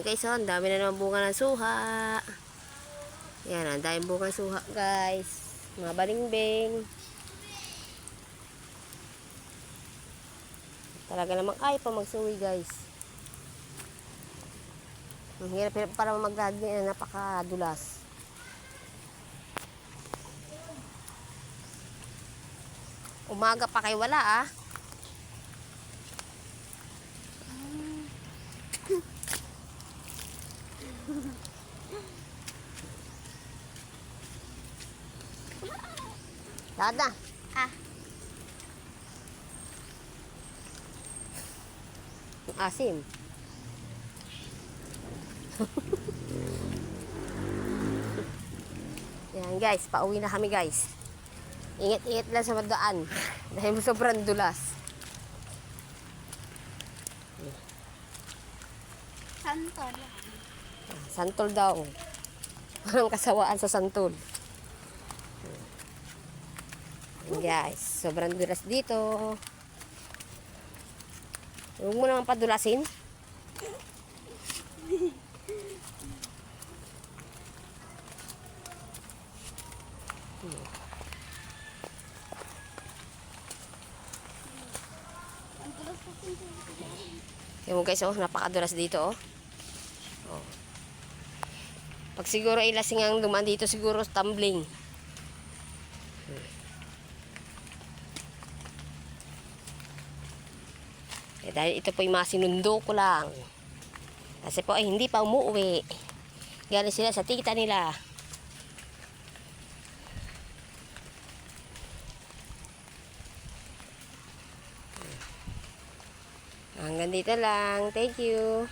guys, oh, ang dami na naman bunga ng suha. Yan, ang daming bunga ng suha guys. Mga balingbing. Talaga namang ay pa magsuwi guys. Ang hirap-hirap para magdagin, napakadulas. Umaga pa kayo wala ah. Lahat na. Ah. Ang asim. Yan guys, pauwi na kami guys. Ingat-ingat lang sa madaan. Dahil sobrang dulas. Santol. Santol daw. Walang kasawaan sa santol. Yan guys, sobrang dulas dito. Huwag mo naman padulasin. Yan mo guys, oh, napakadulas dito, oh. Oh. Pag siguro ay lasing ang dumaan dito, siguro tumbling. Eh, dahil ito po yung mga sinundo ko lang. Kasi po ay hindi pa umuwi. Galing sila sa tita nila. Hanggang dito lang. Thank you.